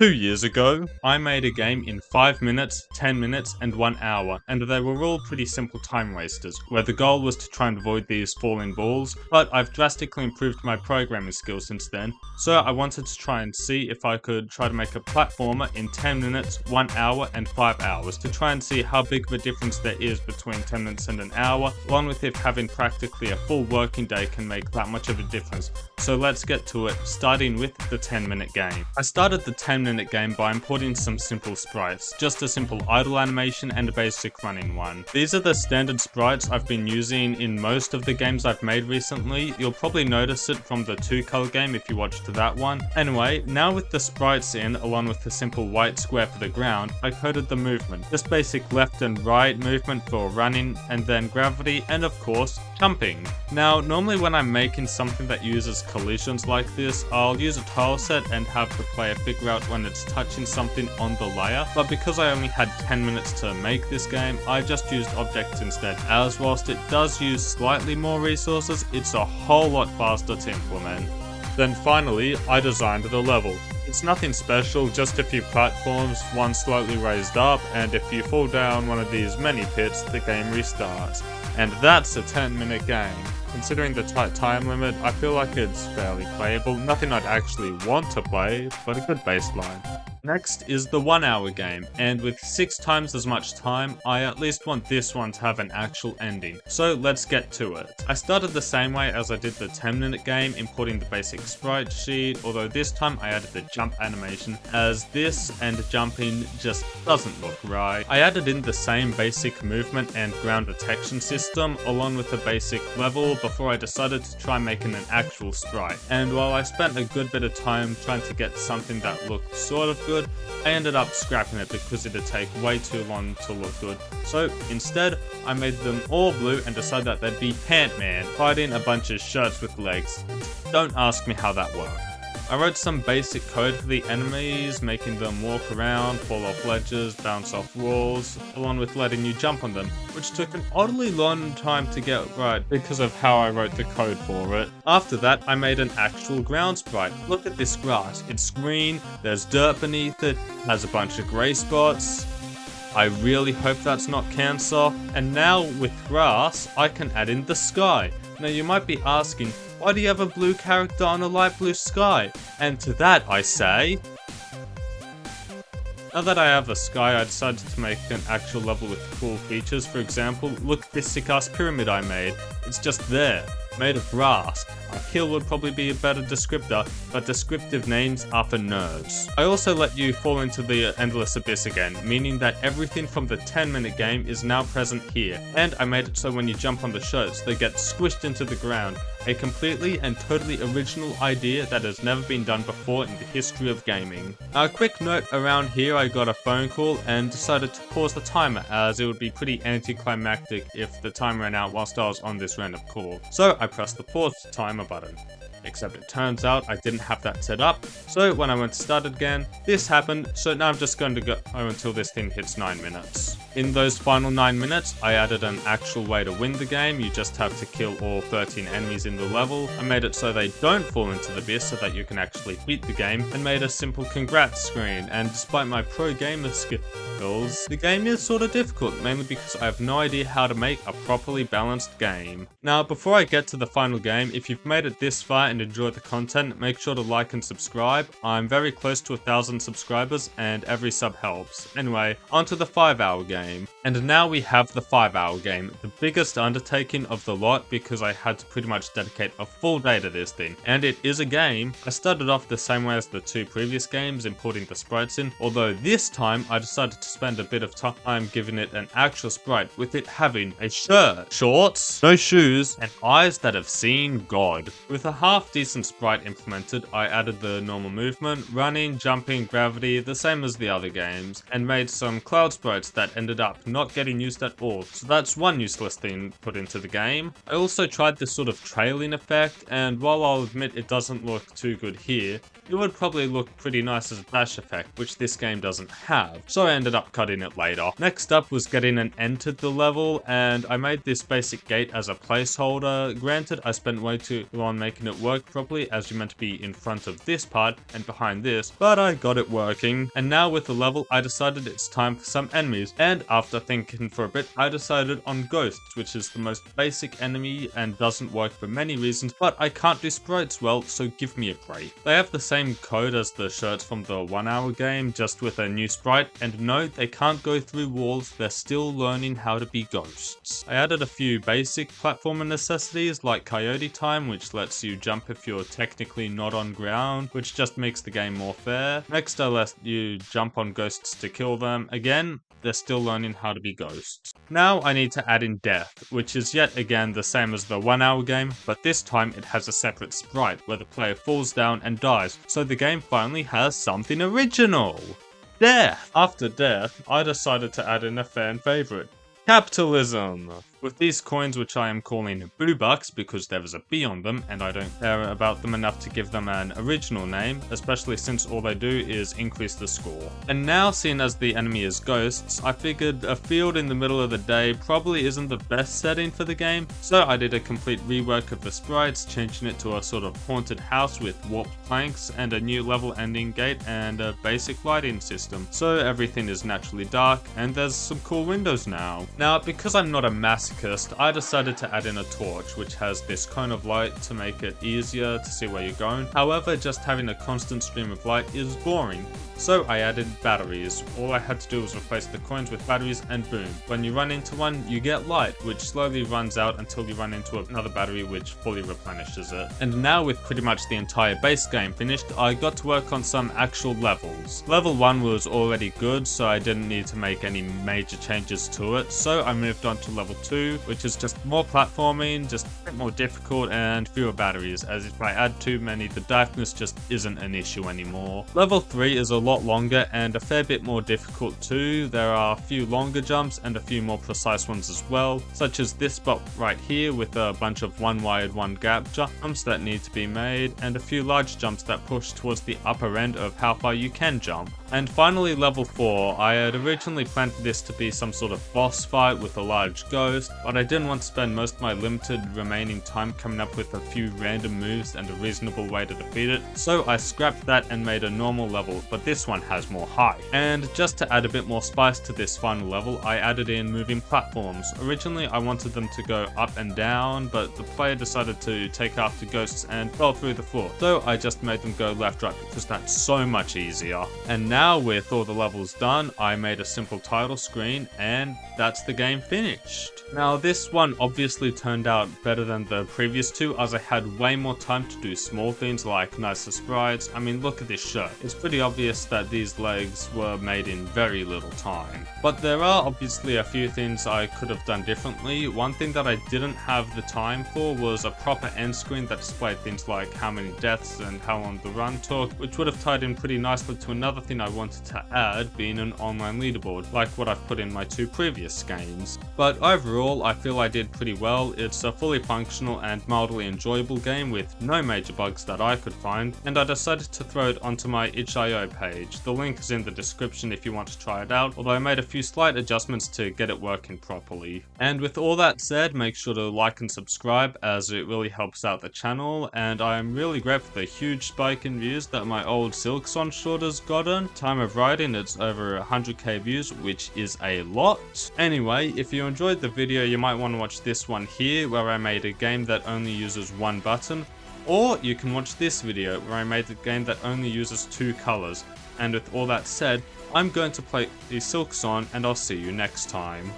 2 years ago, I made a game in 5 minutes, 10 minutes, and 1 hour, and they were all pretty simple time wasters, where the goal was to try and avoid these falling balls, but I've drastically improved my programming skills since then, so I wanted to try and see if I could try to make a platformer in 10 minutes, 1 hour, and 5 hours, to try and see how big of a difference there is between 10 minutes and an hour, along with if having practically a full working day can make that much of a difference. So let's get to it, starting with the 10-minute game. I started the 10-minute game by importing some simple sprites, just a simple idle animation and a basic running one. These are the standard sprites I've been using in most of the games I've made recently. You'll probably notice it from the 2-color game if you watched that one. Anyway, now with the sprites in, along with the simple white square for the ground, I coded the movement. Just basic left and right movement for running, and then gravity, and of course, jumping. Now, normally when I'm making something that uses collisions like this, I'll use a tile set and have the player figure out when it's touching something on the layer, but because I only had 10 minutes to make this game, I just used objects instead, as whilst it does use slightly more resources, it's a whole lot faster to implement. Then finally, I designed the level. It's nothing special, just a few platforms, one slightly raised up, and if you fall down one of these many pits, the game restarts. And that's a 10-minute game. Considering the tight time limit, I feel like it's fairly playable, nothing I'd actually want to play, but a good baseline. Next is the 1 hour game, and with 6 times as much time, I at least want this one to have an actual ending. So let's get to it. I started the same way as I did the 10-minute game, importing the basic sprite sheet, although this time I added the jump animation, as this and jumping just doesn't look right. I added in the same basic movement and ground detection system, along with the basic level, before I decided to try making an actual sprite. And while I spent a good bit of time trying to get something that looked sort of good, I ended up scrapping it because it'd take way too long to look good. So instead, I made them all blue and decided that they'd be Ant-Man, fighting a bunch of shirts with legs. Don't ask me how that worked. I wrote some basic code for the enemies, making them walk around, fall off ledges, bounce off walls, along with letting you jump on them, which took an oddly long time to get right because of how I wrote the code for it. After that, I made an actual ground sprite. Look at this grass. It's green, there's dirt beneath it, has a bunch of grey spots. I really hope that's not cancer. And now with grass, I can add in the sky. Now you might be asking, why do you have a blue character on a light blue sky? And to that I say, now that I have a sky, I decided to make an actual level with cool features. For example, look at this sick ass pyramid I made. It's just there, made of grass. A hill would probably be a better descriptor, but descriptive names are for nerds. I also let you fall into the endless abyss again, meaning that everything from the 10-minute game is now present here. And I made it so when you jump on the shirts, they get squished into the ground. A completely and totally original idea that has never been done before in the history of gaming. A quick note around here, I got a phone call and decided to pause the timer, as it would be pretty anticlimactic if the time ran out whilst I was on this random call. So I pressed the pause timer button. Except it turns out I didn't have that set up, so when I went to start it again, this happened, so now I'm just going to go until this thing hits 9 minutes. In those final 9 minutes, I added an actual way to win the game. You just have to kill all 13 enemies in the level. I made it so they don't fall into the abyss so that you can actually beat the game, and made a simple congrats screen. And despite my pro gamer skills, the game is sort of difficult, mainly because I have no idea how to make a properly balanced game. Now, before I get to the final game, if you've made it this far and enjoy the content, make sure to like and subscribe. I'm very close to 1,000 subscribers and every sub helps. Anyway, onto the 5-hour game. And now we have the 5-hour game, the biggest undertaking of the lot because I had to pretty much dedicate a full day to this thing. And it is a game. I started off the same way as the 2 previous games, importing the sprites in, although this time I decided to spend a bit of time giving it an actual sprite, with it having a shirt, shorts, no shoes, and eyes that have seen God. With a half-decent sprite implemented, I added the normal movement, running, jumping, gravity, the same as the other games, and made some cloud sprites that ended ended up not getting used at all, so that's one useless thing put into the game. I also tried this sort of trailing effect, and while I'll admit it doesn't look too good here, it would probably look pretty nice as a dash effect, which this game doesn't have, so I ended up cutting it later. Next up was getting an end to the level, and I made this basic gate as a placeholder. Granted, I spent way too long making it work properly, as you're meant to be in front of this part and behind this, but I got it working. And now with the level, I decided it's time for some enemies, and after thinking for a bit, I decided on ghosts, which is the most basic enemy and doesn't work for many reasons, but I can't do sprites well, so give me a break. They have the same code as the shirts from the 1 hour game, just with a new sprite, and no, they can't go through walls, they're still learning how to be ghosts. I added a few basic platformer necessities like Coyote Time, which lets you jump if you're technically not on ground, which just makes the game more fair. Next I let you jump on ghosts to kill them. Again, they're still learning how to be ghosts. Now I need to add in death, which is yet again the same as the 1 hour game, but this time it has a separate sprite where the player falls down and dies, so the game finally has something original. Death! After death, I decided to add in a fan favorite. Capitalism! With these coins, which I am calling Boo Bucks because there is a B on them and I don't care about them enough to give them an original name, especially since all they do is increase the score. And now, seeing as the enemy is ghosts, I figured a field in the middle of the day probably isn't the best setting for the game, so I did a complete rework of the sprites, changing it to a sort of haunted house with warped planks and a new level ending gate and a basic lighting system, so everything is naturally dark and there's some cool windows now. Now, because I'm not a massive I decided to add in a torch, which has this cone of light to make it easier to see where you're going. However, just having a constant stream of light is boring, so I added batteries. All I had to do was replace the coins with batteries and boom. When you run into one, you get light, which slowly runs out until you run into another battery which fully replenishes it. And now with pretty much the entire base game finished, I got to work on some actual levels. Level 1 was already good, so I didn't need to make any major changes to it, so I moved on to level 2, which is just more platforming, just a bit more difficult and fewer batteries, as if I add too many, the darkness just isn't an issue anymore. Level 3 is a lot longer and a fair bit more difficult too. There are a few longer jumps and a few more precise ones as well, such as this spot right here with a bunch of one wired, one gap jumps that need to be made, and a few large jumps that push towards the upper end of how far you can jump. And finally, level 4, I had originally planned for this to be some sort of boss fight with a large ghost, but I didn't want to spend most of my limited remaining time coming up with a few random moves and a reasonable way to defeat it, so I scrapped that and made a normal level, but this one has more height. And just to add a bit more spice to this final level, I added in moving platforms. Originally I wanted them to go up and down, but the player decided to take after ghosts and fell through the floor, so I just made them go left right because that's so much easier. And now with all the levels done, I made a simple title screen and that's the game finished. Now this one obviously turned out better than the previous two, as I had way more time to do small things like nicer sprites. I mean, look at this shirt. It's pretty obvious that these legs were made in very little time. But there are obviously a few things I could have done differently. One thing that I didn't have the time for was a proper end screen that displayed things like how many deaths and how long the run took, which would have tied in pretty nicely to another thing I wanted to add, being an online leaderboard, like what I've put in my two previous games. But overall, I feel I did pretty well. It's a fully functional and mildly enjoyable game with no major bugs that I could find, and I decided to throw it onto my itch.io page. The link is in the description if you want to try it out, although I made a few slight adjustments to get it working properly. And with all that said, make sure to like and subscribe, as it really helps out the channel, and I am really grateful for the huge spike in views that my old Silksong short has gotten. Time of writing, it's over 100k views, which is a lot. Anyway, if you enjoyed the video, you might want to watch this one here, where I made a game that only uses one button, or you can watch this video where I made a game that only uses two colors. And with all that said, I'm going to play the Silksong, and I'll see you next time.